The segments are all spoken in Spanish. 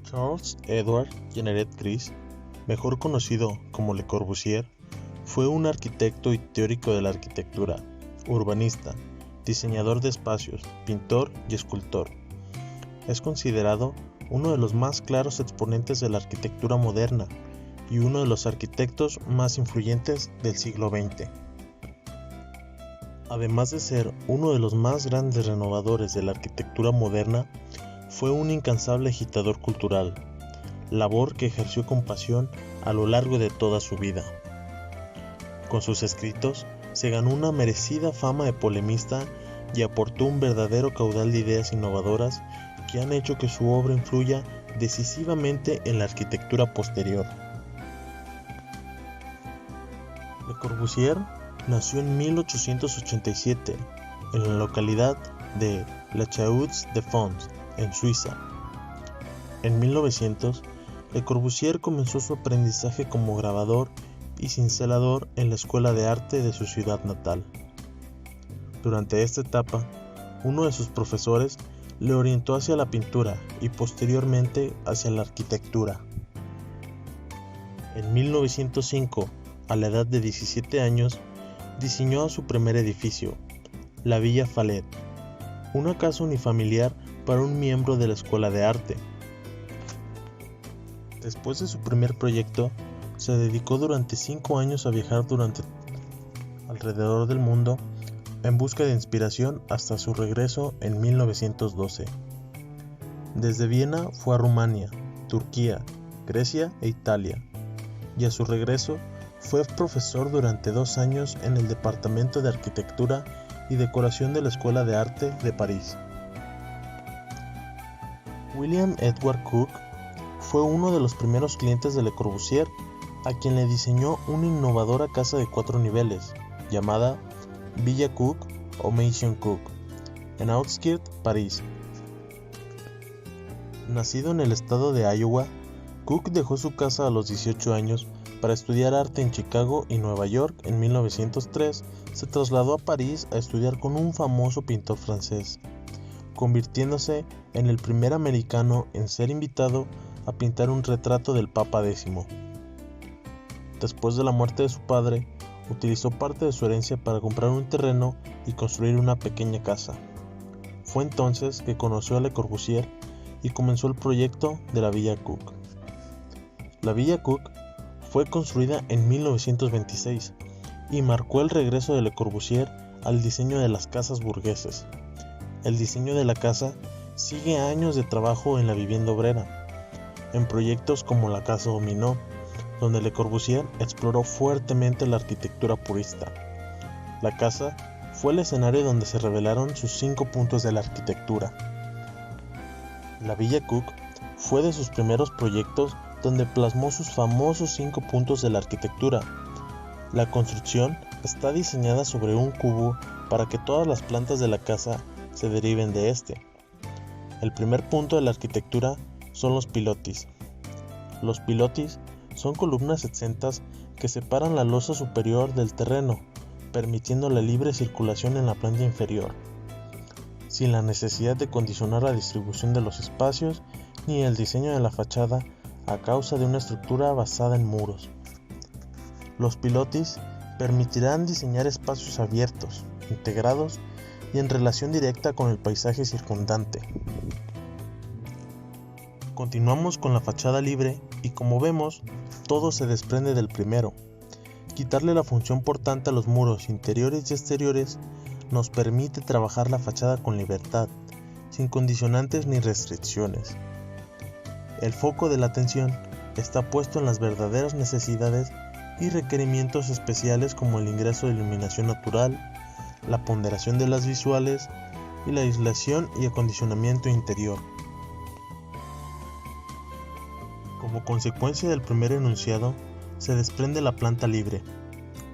Charles Edward Jenneret Gris, mejor conocido como Le Corbusier, fue un arquitecto y teórico de la arquitectura, urbanista, diseñador de espacios, pintor y escultor. Es considerado uno de los más claros exponentes de la arquitectura moderna y uno de los arquitectos más influyentes del siglo XX. Además de ser uno de los más grandes renovadores de la arquitectura moderna, fue un incansable agitador cultural, labor que ejerció con pasión a lo largo de toda su vida. Con sus escritos se ganó una merecida fama de polemista y aportó un verdadero caudal de ideas innovadoras que han hecho que su obra influya decisivamente en la arquitectura posterior. Le Corbusier nació en 1887 en la localidad de La Chaux-de-Fonds, en Suiza. En 1900, Le Corbusier comenzó su aprendizaje como grabador y cincelador en la Escuela de Arte de su ciudad natal. Durante esta etapa, uno de sus profesores le orientó hacia la pintura y posteriormente hacia la arquitectura. En 1905, a la edad de 17 años, diseñó su primer edificio, la Villa Fallet, una casa unifamiliar para un miembro de la Escuela de Arte. Después de su primer proyecto, se dedicó durante 5 años a viajar alrededor del mundo en busca de inspiración hasta su regreso en 1912. Desde Viena fue a Rumania, Turquía, Grecia e Italia, y a su regreso fue profesor durante 2 años en el Departamento de Arquitectura y Decoración de la Escuela de Arte de París. William Edward Cook fue uno de los primeros clientes de Le Corbusier, a quien le diseñó una innovadora casa de 4 niveles, llamada Villa Cook o Maison Cook, en Outskirt, París. Nacido en el estado de Iowa, Cook dejó su casa a los 18 años para estudiar arte en Chicago y Nueva York. En 1903 se trasladó a París a estudiar con un famoso pintor francés, convirtiéndose en el primer americano en ser invitado a pintar un retrato del Papa X. Después de la muerte de su padre, utilizó parte de su herencia para comprar un terreno y construir una pequeña casa. Fue entonces que conoció a Le Corbusier y comenzó el proyecto de la Villa Cook. La Villa Cook fue construida en 1926 y marcó el regreso de Le Corbusier al diseño de las casas burgueses. El diseño de la casa sigue años de trabajo en la vivienda obrera, en proyectos como la Casa Dominó, donde Le Corbusier exploró fuertemente la arquitectura purista. La casa fue el escenario donde se revelaron sus 5 puntos de la arquitectura. La Villa Cook fue de sus primeros proyectos donde plasmó sus famosos 5 puntos de la arquitectura. La construcción está diseñada sobre un cubo para que todas las plantas de la casa se deriven de este. El primer punto de la arquitectura son los pilotis. Los pilotis son columnas exentas que separan la losa superior del terreno, permitiendo la libre circulación en la planta inferior, sin la necesidad de condicionar la distribución de los espacios ni el diseño de la fachada a causa de una estructura basada en muros. Los pilotis permitirán diseñar espacios abiertos, integrados y en relación directa con el paisaje circundante. Continuamos con la fachada libre y, como vemos, todo se desprende del primero. Quitarle la función portante a los muros interiores y exteriores nos permite trabajar la fachada con libertad, sin condicionantes ni restricciones. El foco de la atención está puesto en las verdaderas necesidades y requerimientos especiales, como el ingreso de iluminación natural, la ponderación de las visuales y la aislación y acondicionamiento interior. Como consecuencia del primer enunciado, se desprende la planta libre,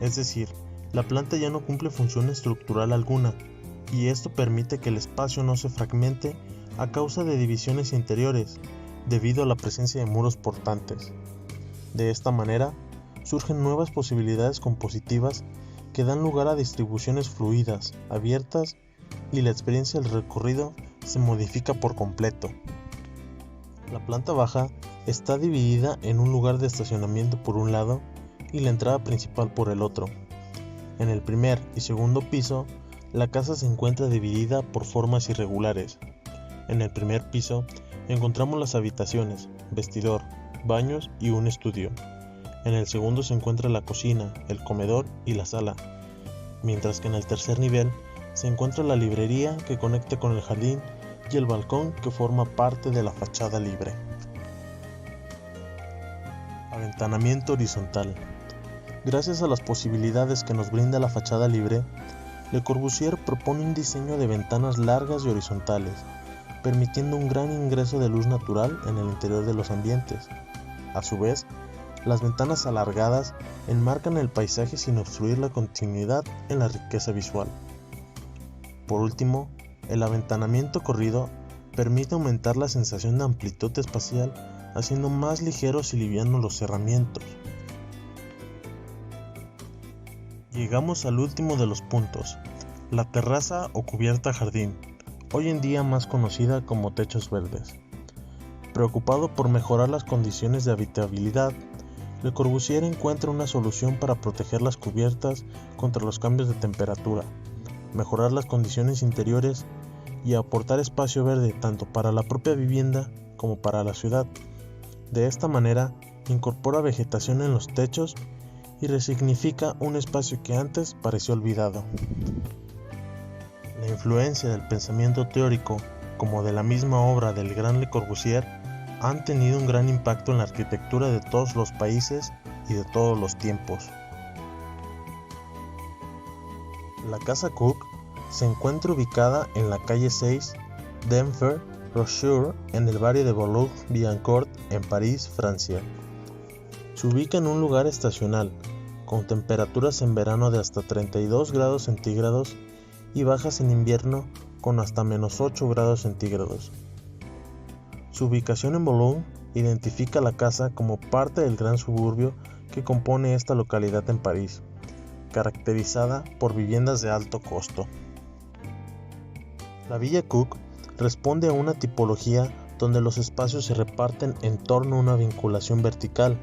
es decir, la planta ya no cumple función estructural alguna, y esto permite que el espacio no se fragmente a causa de divisiones interiores, debido a la presencia de muros portantes. De esta manera, surgen nuevas posibilidades compositivas que dan lugar a distribuciones fluidas, abiertas, y la experiencia del recorrido se modifica por completo. La planta baja está dividida en un lugar de estacionamiento por un lado y la entrada principal por el otro. En el primer y segundo piso, la casa se encuentra dividida por formas irregulares. En el primer piso encontramos las habitaciones, vestidor, baños y un estudio. En el segundo se encuentra la cocina, el comedor y la sala, mientras que en el tercer nivel se encuentra la librería que conecta con el jardín y el balcón que forma parte de la fachada libre. Aventanamiento horizontal. Gracias a las posibilidades que nos brinda la fachada libre, Le Corbusier propone un diseño de ventanas largas y horizontales, permitiendo un gran ingreso de luz natural en el interior de los ambientes. A su vez, las ventanas alargadas enmarcan el paisaje sin obstruir la continuidad en la riqueza visual. Por último, el aventanamiento corrido permite aumentar la sensación de amplitud espacial, haciendo más ligeros y livianos los cerramientos. Llegamos al último de los puntos, la terraza o cubierta jardín, hoy en día más conocida como techos verdes. Preocupado por mejorar las condiciones de habitabilidad, Le Corbusier encuentra una solución para proteger las cubiertas contra los cambios de temperatura, mejorar las condiciones interiores y aportar espacio verde tanto para la propia vivienda como para la ciudad. De esta manera, incorpora vegetación en los techos y resignifica un espacio que antes pareció olvidado. La influencia del pensamiento teórico, como de la misma obra del gran Le Corbusier, han tenido un gran impacto en la arquitectura de todos los países y de todos los tiempos. La Casa Cook se encuentra ubicada en la calle 6, Denfert, Rocheux, en el barrio de Boulogne-Billancourt, en París, Francia. Se ubica en un lugar estacional, con temperaturas en verano de hasta 32 grados centígrados y bajas en invierno con hasta menos 8 grados centígrados. Su ubicación en Boulogne identifica la casa como parte del gran suburbio que compone esta localidad en París, caracterizada por viviendas de alto costo. La Villa Cook responde a una tipología donde los espacios se reparten en torno a una vinculación vertical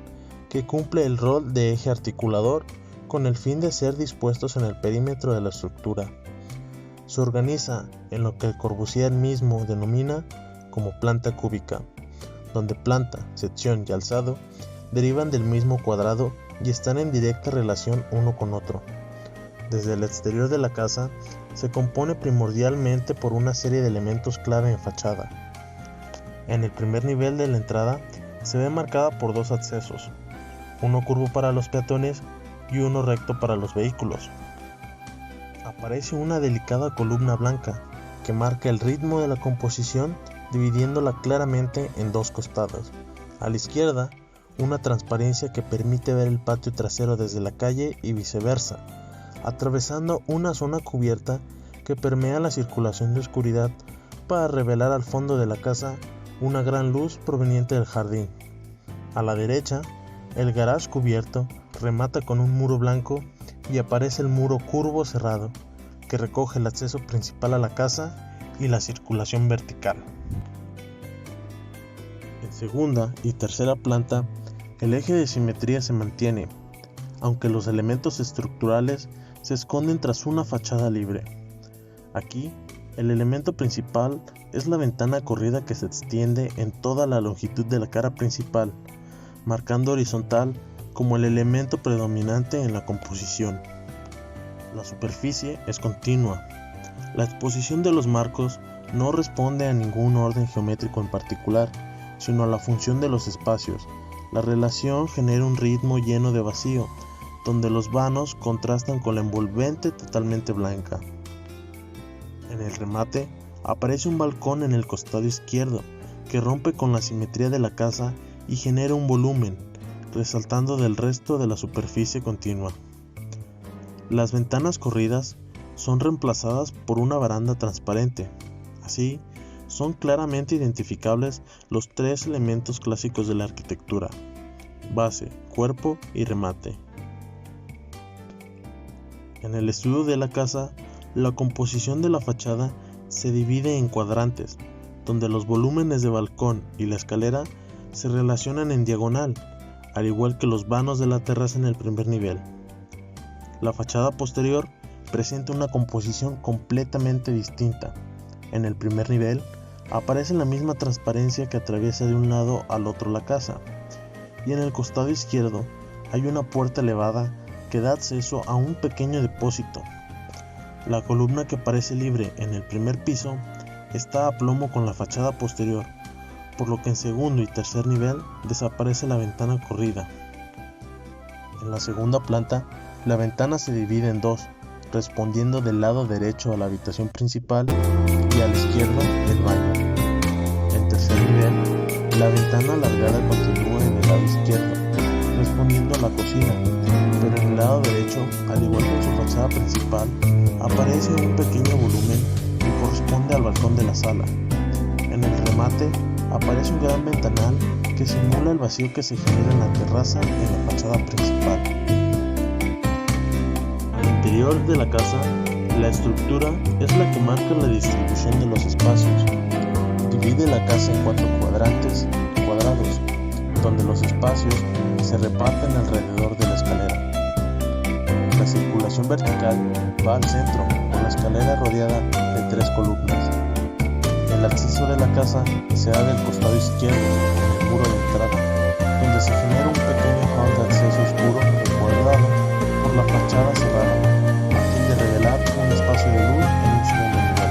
que cumple el rol de eje articulador con el fin de ser dispuestos en el perímetro de la estructura. Se organiza en lo que Le Corbusier mismo denomina como planta cúbica, donde planta, sección y alzado derivan del mismo cuadrado y están en directa relación uno con otro. Desde el exterior de la casa se compone primordialmente por una serie de elementos clave en fachada. En el primer nivel de la entrada se ve marcada por dos accesos, uno curvo para los peatones y uno recto para los vehículos. Aparece una delicada columna blanca que marca el ritmo de la composición, dividiéndola claramente en dos costados. A la izquierda, una transparencia que permite ver el patio trasero desde la calle y viceversa, atravesando una zona cubierta que permea la circulación de oscuridad para revelar al fondo de la casa una gran luz proveniente del jardín. A la derecha, el garage cubierto remata con un muro blanco y aparece el muro curvo cerrado, que recoge el acceso principal a la casa y la circulación vertical. En segunda y tercera planta, el eje de simetría se mantiene, aunque los elementos estructurales se esconden tras una fachada libre. Aquí, el elemento principal es la ventana corrida que se extiende en toda la longitud de la cara principal, marcando horizontal como el elemento predominante en la composición. La superficie es continua. La exposición de los marcos no responde a ningún orden geométrico en particular, sino a la función de los espacios. La relación genera un ritmo lleno de vacío, donde los vanos contrastan con la envolvente totalmente blanca. En el remate aparece un balcón en el costado izquierdo, que rompe con la simetría de la casa y genera un volumen, resaltando del resto de la superficie continua. Las ventanas corridas son reemplazadas por una baranda transparente. Así, son claramente identificables los tres elementos clásicos de la arquitectura: base, cuerpo y remate. En el estudio de la casa, la composición de la fachada se divide en cuadrantes, donde los volúmenes de balcón y la escalera se relacionan en diagonal, al igual que los vanos de la terraza en el primer nivel. La fachada posterior presenta una composición completamente distinta. En el primer nivel aparece la misma transparencia que atraviesa de un lado al otro la casa, y en el costado izquierdo hay una puerta elevada que da acceso a un pequeño depósito. La columna que parece libre en el primer piso está a plomo con la fachada posterior, por lo que en segundo y tercer nivel desaparece la ventana corrida. En la segunda planta, la ventana se divide en dos, respondiendo del lado derecho a la habitación principal y al izquierdo el baño. En tercer nivel, la ventana alargada continúa en el lado izquierdo, respondiendo a la cocina, pero en el lado derecho, al igual que en su fachada principal, aparece un pequeño volumen que corresponde al balcón de la sala. En el remate aparece un gran ventanal que simula el vacío que se genera en la terraza en la fachada principal. Al interior de la casa, la estructura es la que marca la distribución de los espacios. Divide la casa en 4 cuadrantes cuadrados, donde los espacios se reparten alrededor de la escalera. La circulación vertical va al centro, con la escalera rodeada de 3 columnas. El acceso de la casa se da del costado izquierdo, en el muro de entrada, donde se genera un pequeño hall de acceso oscuro encuadrado por la fachada cerrada, a fin de revelar un espacio de luz en un segundo nivel.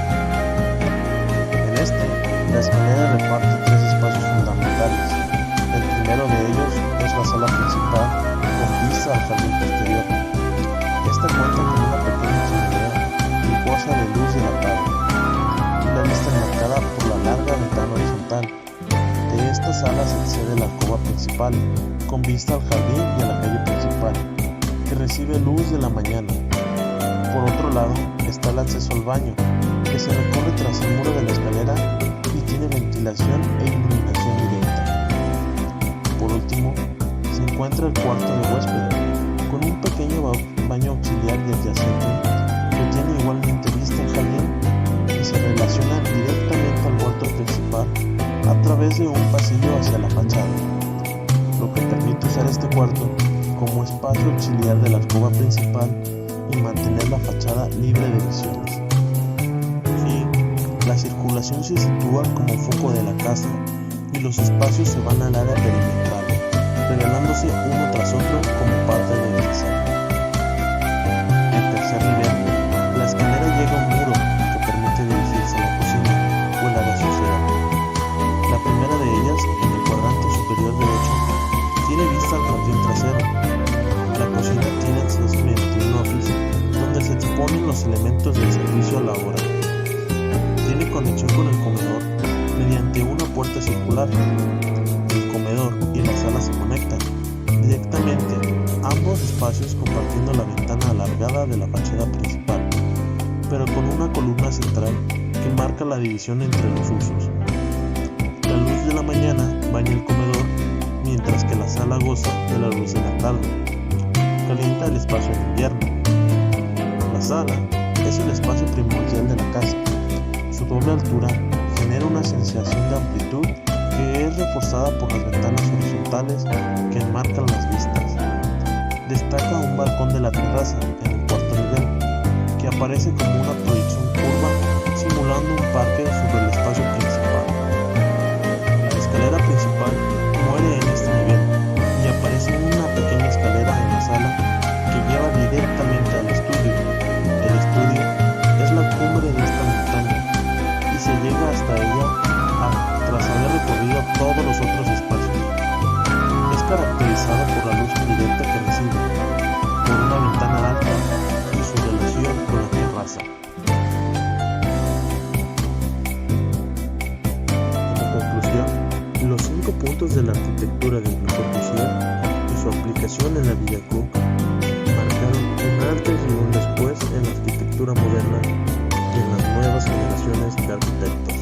En este, la escalera reparte 3 espacios fundamentales. El primero de ellos es la sala principal, con vista al jardín posterior. Esta cuenta con una pequeña chimenea y goza de luz de la tarde. La vista enmarcada por la larga ventana horizontal. De esta sala se accede a la alcoba principal, con vista al jardín y a la calle principal, que recibe luz de la mañana. Por otro lado está el acceso al baño, que se recorre tras el muro de la escalera y tiene ventilación e iluminación directa. Por último, se encuentra el cuarto de huéspedes, con un pequeño baño auxiliar y adyacente que tiene igualmente vista al jardín y se relaciona directamente al cuarto principal a través de un pasillo hacia la fachada, lo que permite usar este cuarto como espacio auxiliar de la alcoba principal y mantener la fachada libre de visiones. La circulación se sitúa como foco de la casa y los espacios se van al área perimetral, revelándose uno tras otro como parte del diseño. En tercer nivel, la escalera llega a un muro que permite dirigirse a la cocina o el área social. La primera de ellas, en el cuadrante superior derecho, tiene vista al jardín trasero. La cocina tiene acceso mediante un office donde se exponen los elementos del servicio a la hora. Tiene conexión con el comedor mediante una puerta circular. El comedor y la sala se conectan directamente, ambos espacios compartiendo la ventana alargada de la fachada principal, pero con una columna central que marca la división entre los usos. La luz de la mañana baña el comedor, mientras que la sala goza de la luz de la tarde. Calienta el espacio en invierno. La sala es el espacio primordial de la casa. Su doble altura genera una sensación de amplitud que es reforzada por las ventanas horizontales que enmarcan las vistas. Destaca un balcón de la terraza en el cuarto nivel, que aparece como una proyección curva simulando un parque sobre el espacio principal. La escalera principal muere en este nivel y aparece una pequeña escalera en la sala que lleva directamente al estudio. El estudio es la cumbre de esta montaña y se llega hasta ella tras haber recorrido todos los otros espacios. Es caracterizado por la luz indirecta que recibe, por una ventana alta y su relación con la terraza. Como conclusión, los 5 puntos de la arquitectura del Le Corbusier y su aplicación en la Villa Cook marcaron un antes y un después en la arquitectura moderna y en las nuevas generaciones de arquitectos.